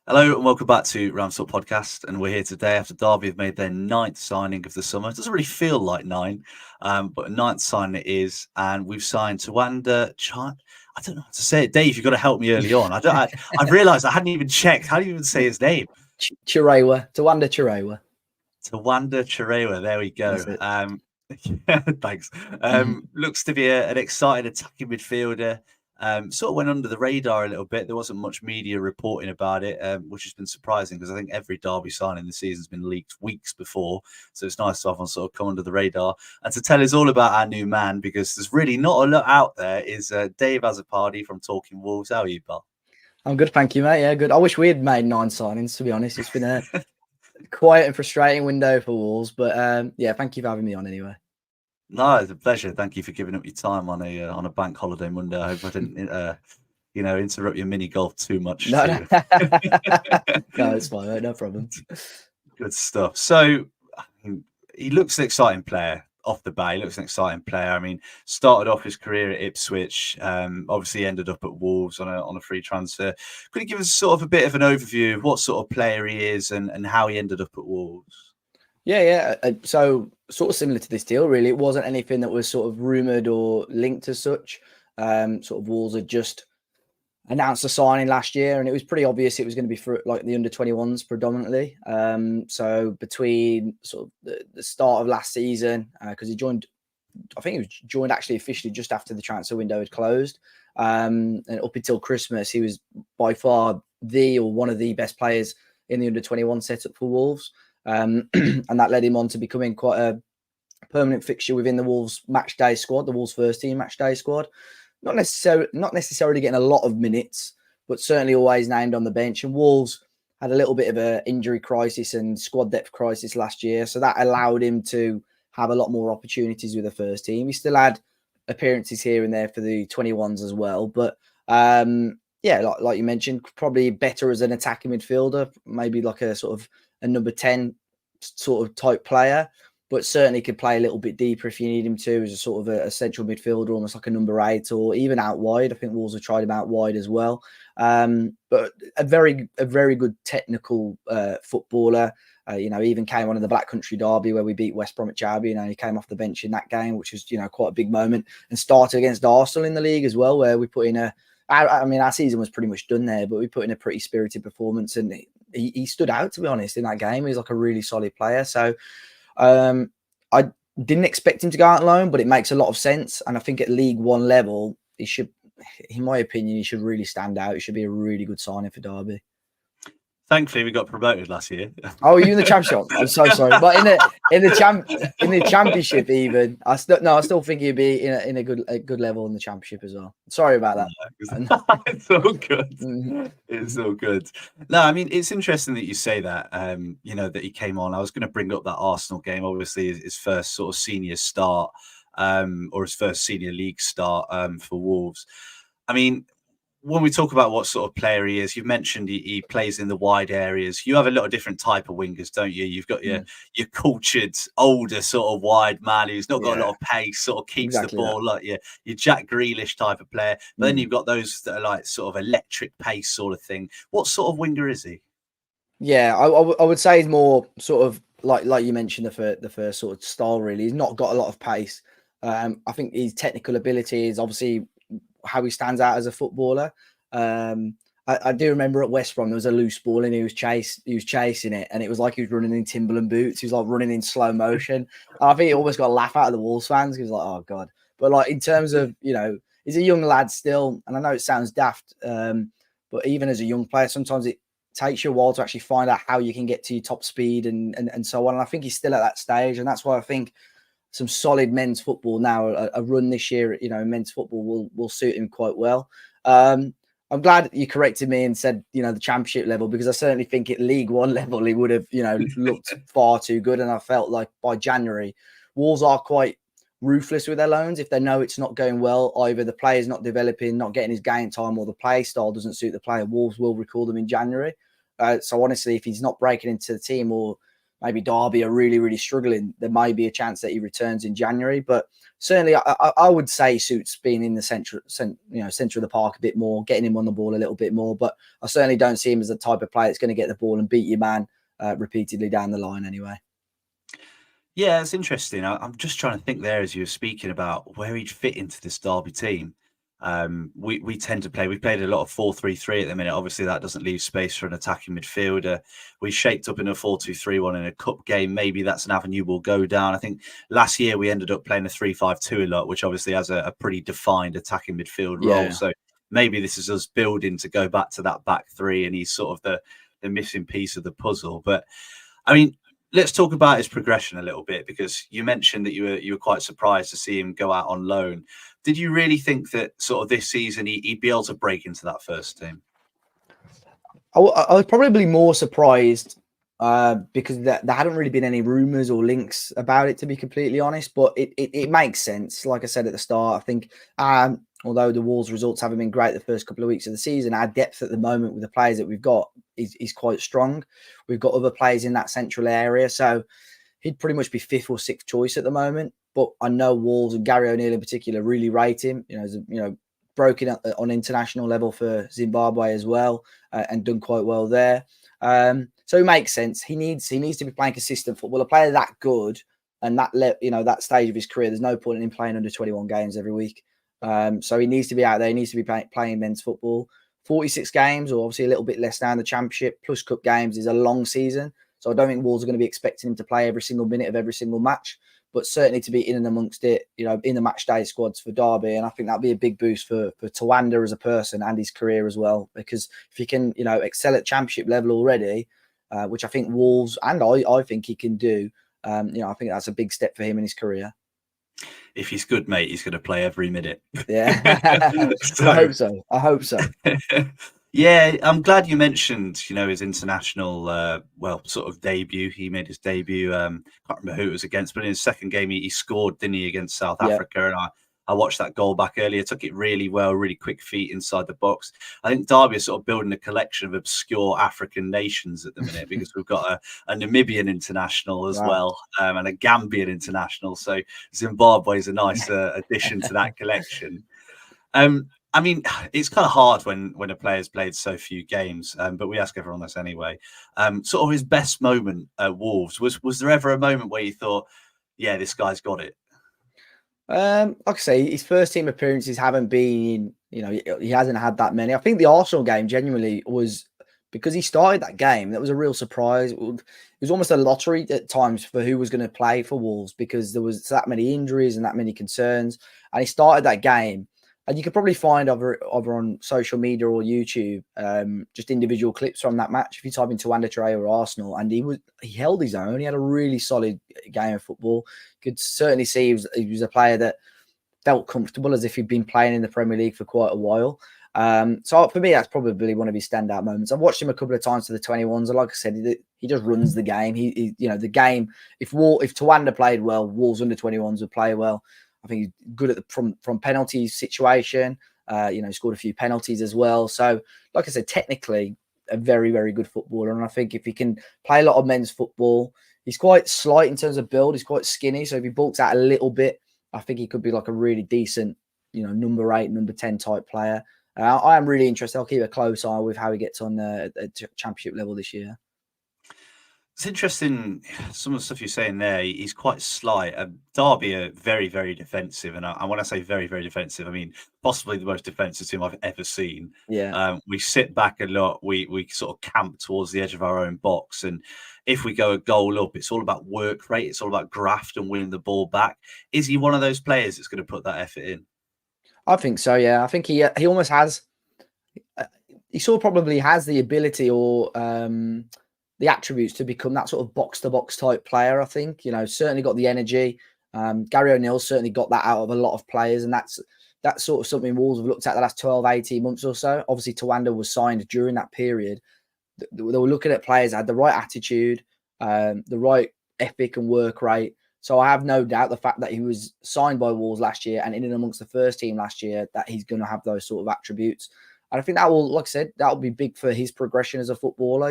Hello and welcome back to RamsTalkPodcast, and we're here today after Derby have made their ninth signing of the summer. It doesn't really feel like nine, but a ninth signing it is, and we've signed Tawanda I don't know how to say it. Dave, you've got to help me early on. I've realised I hadn't even checked. How do you even say his name? Chirewa, Tawanda Chirewa. Tawanda Chirewa, there we go. Thanks. Looks to be an exciting attacking midfielder. Sort of went under the radar a little bit. There wasn't much media reporting about it, which has been surprising because I think every Derby signing this season has been leaked weeks before. So it's nice to have one sort of come under the radar. And to tell us all about our new man, because there's really not a lot out there, is Dave Azzopardi from Talking Wolves. How are you, pal? I'm good, thank you, mate. Yeah, good. I wish we had made 9 signings, to be honest. It's been a quiet and frustrating window for Wolves, but yeah, thank you for having me on anyway. No, it's a pleasure. Thank you for giving up your time on a bank holiday Monday. I hope I didn't, interrupt your mini golf too much. No, no. No, it's fine, mate. No problem. Good stuff. So he looks an exciting player off the bat. He looks an exciting player. I mean, started off his career at Ipswich. Obviously ended up at Wolves on a free transfer. Could you give us sort of a bit of an overview of what sort of player he is and how he ended up at Wolves? Yeah. So sort of similar to this deal, really. It wasn't anything that was sort of rumoured or linked as such. Sort of Wolves had just announced a signing last year, and it was pretty obvious it was going to be for like the under-21s predominantly. So between sort of the start of last season, because he joined, I think he was joined actually officially just after the transfer window had closed, and up until Christmas, he was by far one of the best players in the under-21 setup for Wolves. And that led him on to becoming quite a permanent fixture within the Wolves match day squad, the Wolves first team match day squad. Not necessarily getting a lot of minutes, but certainly always named on the bench. And Wolves had a little bit of an injury crisis and squad depth crisis last year, so that allowed him to have a lot more opportunities with the first team. He still had appearances here and there for the 21s as well, but yeah, like you mentioned, probably better as an attacking midfielder, maybe like a sort of a number 10 sort of type player, but certainly could play a little bit deeper if you need him to, as a sort of a central midfielder, almost like a number 8, or even out wide. I think Wolves have tried him out wide as well. But a very good technical footballer. He even came on in the Black Country Derby where we beat West Bromwich Albion, and he came off the bench in that game, which was quite a big moment, and started against Arsenal in the league as well, where we put in our season was pretty much done there, but we put in a pretty spirited performance, and he stood out, to be honest, in that game. He's like a really solid player. So I didn't expect him to go out on loan, but it makes a lot of sense. And I think at League One level, he should, in my opinion, he should really stand out. He should be a really good signing for Derby. Thankfully, we got promoted last year. Oh, you in the championship? I'm so sorry, but in the championship, even I still think he'd be in a good level in the championship as well. Sorry about that. It's all good. It's all good. No, I mean, it's interesting that you say that. That he came on. I was going to bring up that Arsenal game. Obviously, his first sort of senior start, or his first senior league start for Wolves. I mean, when we talk about what sort of player he is, you've mentioned he plays in the wide areas. You have a lot of different type of wingers, don't you? You've got your cultured, older sort of wide man who's not got a lot of pace, sort of keeps the ball, like your Jack Grealish type of player. But then you've got those that are like sort of electric pace sort of thing. What sort of winger is he? Yeah, I would say he's more sort of like you mentioned, the first sort of style, really. He's not got a lot of pace. I think his technical ability is obviously how he stands out as a footballer. I do remember at West Brom there was a loose ball and he was chasing it, and it was like he was running in Timberland boots. He was like running in slow motion. I think he almost got a laugh out of the Wolves fans. He was like, "Oh God!" But like in terms of he's a young lad still, and I know it sounds daft, but even as a young player, sometimes it takes you a while to actually find out how you can get to your top speed and so on. And I think he's still at that stage, and that's why I think some solid men's football now, a run this year, men's football will suit him quite well. I'm glad you corrected me and said, the championship level, because I certainly think at League One level, he would have, looked far too good. And I felt like by January, Wolves are quite ruthless with their loans. If they know it's not going well, either the player's not developing, not getting his game time, or the play style doesn't suit the player, Wolves will recall them in January. So honestly, if he's not breaking into the team or maybe Derby are really, really struggling, there may be a chance that he returns in January. But certainly, I would say suits being in the center of the park a bit more, getting him on the ball a little bit more. But I certainly don't see him as the type of player that's going to get the ball and beat your man repeatedly down the line anyway. Yeah, it's interesting. I'm just trying to think there as you were speaking about where he'd fit into this Derby team. We tend to play. We played a lot of 4-3-3 at the minute. Obviously, that doesn't leave space for an attacking midfielder. We shaped up in a 4-2-3-1 in a cup game. Maybe that's an avenue we'll go down. I think last year we ended up playing a 3-5-2 a lot, which obviously has a pretty defined attacking midfield role. So maybe this is us building to go back to that back three, and he's sort of the missing piece of the puzzle. But I mean, let's talk about his progression a little bit, because you mentioned that you were quite surprised to see him go out on loan. Did you really think that sort of this season he'd be able to break into that first team? I was probably more surprised because there hadn't really been any rumours or links about it, to be completely honest. But it makes sense. Like I said at the start, I think although the Wolves results haven't been great the first couple of weeks of the season, our depth at the moment with the players that we've got is quite strong. We've got other players in that central area, so he'd pretty much be fifth or sixth choice at the moment. But I know Wolves and Gary O'Neill in particular really rate him. Broken on international level for Zimbabwe as well, and done quite well there. So it makes sense. He needs to be playing consistent football. A player that good and that stage of his career, there's no point in him playing under 21 games every week. So he needs to be out there. He needs to be playing men's football. 46 games, or obviously a little bit less now in the Championship, plus cup games, is a long season. So I don't think Wolves are going to be expecting him to play every single minute of every single match, but certainly to be in and amongst it, in the match day squads for Derby. And I think that'll be a big boost for Tawanda as a person and his career as well, because if he can, excel at Championship level already, which I think Wolves and I think he can do, I think that's a big step for him in his career. If he's good, mate, he's going to play every minute. Yeah, I hope so. Yeah, I'm glad you mentioned, his international, sort of debut. He made his debut. Can't remember who it was against, but in his second game, he scored, didn't he, against South Africa? And I watched that goal back earlier. Took it really well, really quick feet inside the box. I think Derby is sort of building a collection of obscure African nations at the minute, because we've got a Namibian international as well, and a Gambian international. So Zimbabwe is a nice addition to that collection. I mean, it's kind of hard when a player's played so few games, but we ask everyone this anyway. Sort of his best moment at Wolves, was there ever a moment where you thought, yeah, this guy's got it? Like I say, his first team appearances haven't been, he hasn't had that many. I think the Arsenal game genuinely was, because he started that game, that was a real surprise. It was almost a lottery at times for who was going to play for Wolves, because there was that many injuries and that many concerns. And he started that game. And you could probably find over on social media or YouTube just individual clips from that match. If you type in Tawanda Chirewa or Arsenal, and he held his own. He had a really solid game of football. You could certainly see he was a player that felt comfortable, as if he'd been playing in the Premier League for quite a while. So for me, that's probably one of his standout moments. I've watched him a couple of times to the 21s, and like I said, he just runs the game. The game. If Tawanda played well, Wolves under 21s would play well. I think he's good at from penalty situation. Scored a few penalties as well. So, like I said, technically a very, very good footballer. And I think if he can play a lot of men's football, he's quite slight in terms of build. He's quite skinny. So if he bulks out a little bit, I think he could be like a really decent, number 8, number 10 type player. I am really interested. I'll keep a close eye with how he gets on at Championship level this year. It's interesting, some of the stuff you're saying there. He's quite slight. Derby are very, very defensive. And when I say very, very defensive, I mean possibly the most defensive team I've ever seen. Yeah. We sit back a lot. We sort of camp towards the edge of our own box. And if we go a goal up, it's all about work rate. It's all about graft and winning the ball back. Is he one of those players that's going to put that effort in? I think so, yeah. I think he almost has... He sort of probably has the ability or... the attributes to become that sort of box-to-box type player, I think. Certainly got the energy. Gary O'Neill certainly got that out of a lot of players, and that's sort of something Wolves have looked at the last 12, 18 months or so. Obviously, Tawanda was signed during that period. They were looking at players that had the right attitude, the right ethic and work rate. So I have no doubt the fact that he was signed by Wolves last year and in and amongst the first team last year, that he's going to have those sort of attributes. And I think that will, like I said, that will be big for his progression as a footballer.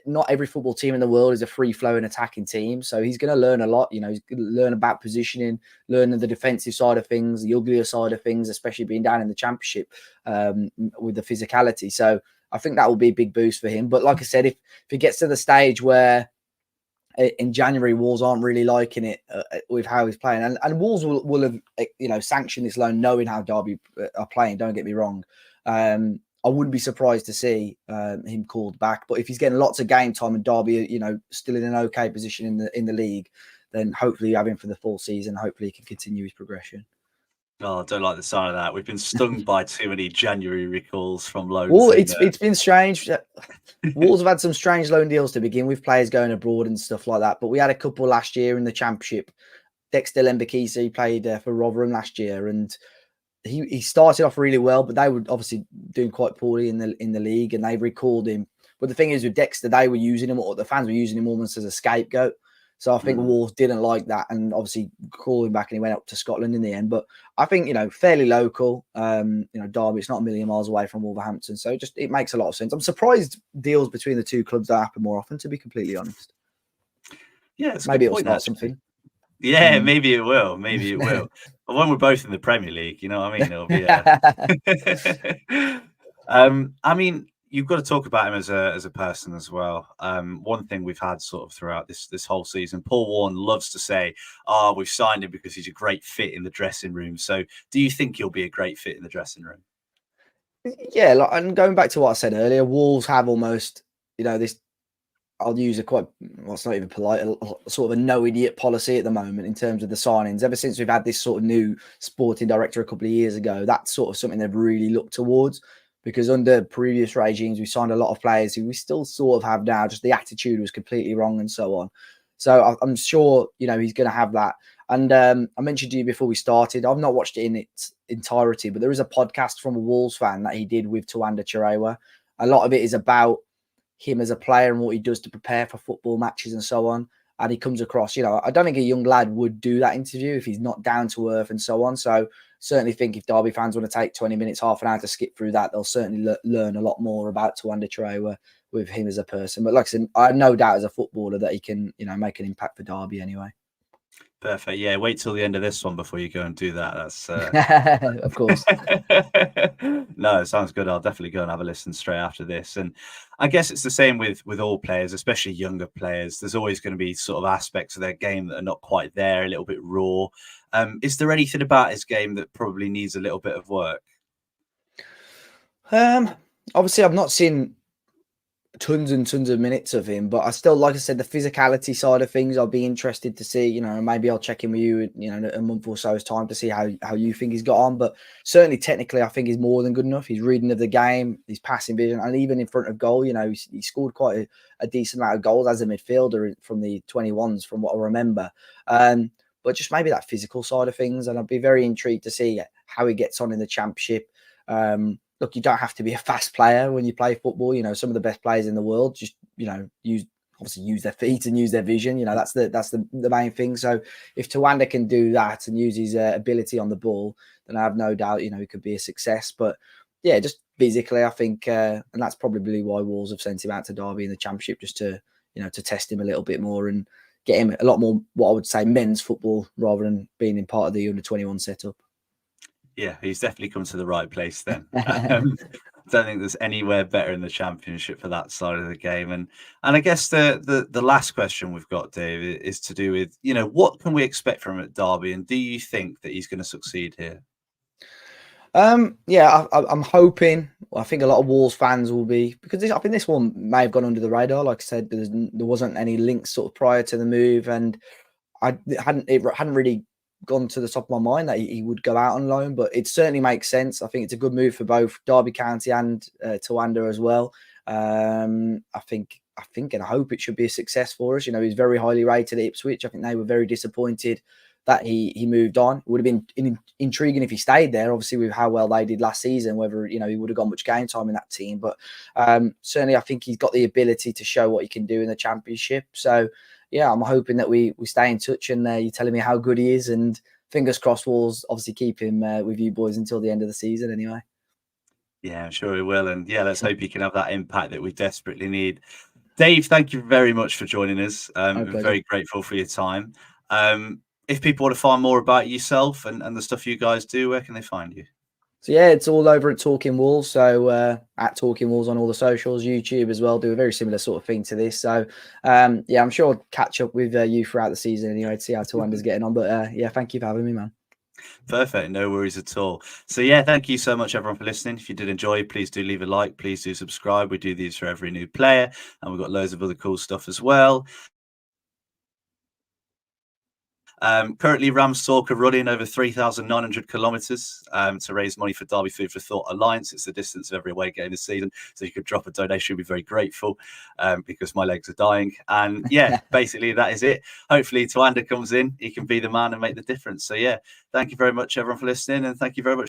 not every football team in the world is a free-flowing attacking team. So he's going to learn a lot. He's going to learn about positioning, learning the defensive side of things, the uglier side of things, especially being down in the Championship with the physicality. So I think that will be a big boost for him. But like I said, if he gets to the stage where in January Wolves aren't really liking it with how he's playing, and Wolves will have sanctioned this loan knowing how Derby are playing. Don't get me wrong. I wouldn't be surprised to see him called back. But if he's getting lots of game time and Derby, still in an okay position in the league, then hopefully you have him for the full season. Hopefully he can continue his progression. Oh, I don't like the sound of that. We've been stung by too many January recalls from loans. Well, it's been strange. Wolves have had some strange loan deals to begin with, players going abroad and stuff like that. But we had a couple last year in the Championship. Dexter Lembakisa, he played for Rotherham last year, and he started off really well, but they were obviously doing quite poorly in the league, and they recalled him. But the thing is, with Dexter, they were using him, or the fans were using him almost as a scapegoat. So I think Wolves didn't like that, and obviously called him back, and he went up to Scotland in the end. But I think fairly local. Derby, it's not a million miles away from Wolverhampton, so it makes a lot of sense. I'm surprised deals between the two clubs don't happen more often, to be completely honest. Yeah, maybe it'll start something. Yeah, maybe it will. Maybe it will. But when we're both in the Premier League, you know what I mean? It'll be. I mean, you've got to talk about him as a person as well. One thing we've had sort of throughout this whole season, Paul Warne loves to say, we've signed him because he's a great fit in the dressing room. So do you think he'll be a great fit in the dressing room? Yeah, and going back to what I said earlier, Wolves have almost, this, I'll use a quite, well, it's not even polite, sort of a no idiot policy at the moment in terms of the signings. Ever since we've had this sort of new sporting director a couple of years ago, that's sort of something they've really looked towards, because under previous regimes, we signed a lot of players who we still sort of have now, just the attitude was completely wrong and so on. So I'm sure, he's going to have that. And I mentioned to you before we started, I've not watched it in its entirety, but there is a podcast from a Wolves fan that he did with Tawanda Chirewa. A lot of it is about him as a player and what he does to prepare for football matches and so on. And he comes across, I don't think a young lad would do that interview if he's not down to earth and so on. So certainly think if Derby fans want to take 20 minutes, half an hour to skip through that, they'll certainly learn a lot more about Tawanda Chirewa with him as a person. But like I said, I have no doubt as a footballer that he can, make an impact for Derby anyway. Perfect. Yeah, wait till the end of this one before you go and do that. That's of course. No, it sounds good. I'll definitely go and have a listen straight after this. And I guess it's the same with all players, especially younger players. There's always going to be sort of aspects of their game that are not quite there, a little bit raw. Is there anything about his game that probably needs a little bit of work? Obviously, I've not seen tons and tons of minutes of him, but I still, like I said, the physicality side of things, I'll be interested to see. Maybe I'll check in with you, in a month or so's time to see how you think he's got on. But certainly, technically, I think he's more than good enough. He's reading of the game, his passing vision, and even in front of goal, he scored quite a decent amount of goals as a midfielder from the 21s, from what I remember. But just maybe that physical side of things, and I'd be very intrigued to see how he gets on in the Championship. Look, you don't have to be a fast player when you play football. Some of the best players in the world just, use their feet and use their vision. That's the main thing. So if Tawanda can do that and use his ability on the ball, then I have no doubt, he could be a success. But yeah, just physically, I think, and that's probably why Wolves have sent him out to Derby in the Championship, just to, to test him a little bit more and get him a lot more, what I would say, men's football rather than being in part of the under-21 setup. Yeah, he's definitely come to the right place then. I don't think there's anywhere better in the Championship for that side of the game. And I guess the last question we've got, Dave, is to do with, what can we expect from him at Derby? And do you think that he's going to succeed here? Yeah, I'm hoping. I think a lot of Wolves fans will be, because I think this one may have gone under the radar. Like I said, there wasn't any links sort of prior to the move, and it hadn't really gone to the top of my mind that he would go out on loan, but it certainly makes sense. I think it's a good move for both Derby County and Tawanda as well. I think and I hope it should be a success for us. He's very highly rated at Ipswich. I think they were very disappointed that he moved on. It would have been intriguing if he stayed there, obviously, with how well they did last season, whether he would have got much game time in that team. But certainly I think he's got the ability to show what he can do in the Championship. So yeah, I'm hoping that we stay in touch, and you're telling me how good he is, and fingers crossed Wolves obviously keep him with you boys until the end of the season anyway. Yeah, I'm sure he will. And yeah, let's hope he can have that impact that we desperately need. Dave, thank you very much for joining us. My We're pleasure. very grateful for your time. If people want to find more about yourself and the stuff you guys do, where can they find you? So yeah, it's all over at Talking Wolves. So at Talking Wolves on all the socials, YouTube as well. Do a very similar sort of thing to this. So yeah, I'm sure I'll catch up with you throughout the season anyway to see how Tawanda's getting on. But yeah, thank you for having me, man. Perfect. No worries at all. So yeah, thank you so much everyone for listening. If you did enjoy, please do leave a like. Please do subscribe. We do these for every new player, and we've got loads of other cool stuff as well. Currently, Rams Talk are running over 3,900 kilometres to raise money for Derby Food for Thought Alliance. It's the distance of every away game this season. So you could drop a donation. We'd be very grateful because my legs are dying. And yeah, basically that is it. Hopefully Tawanda comes in. He can be the man and make the difference. So yeah, thank you very much everyone for listening. And thank you very much.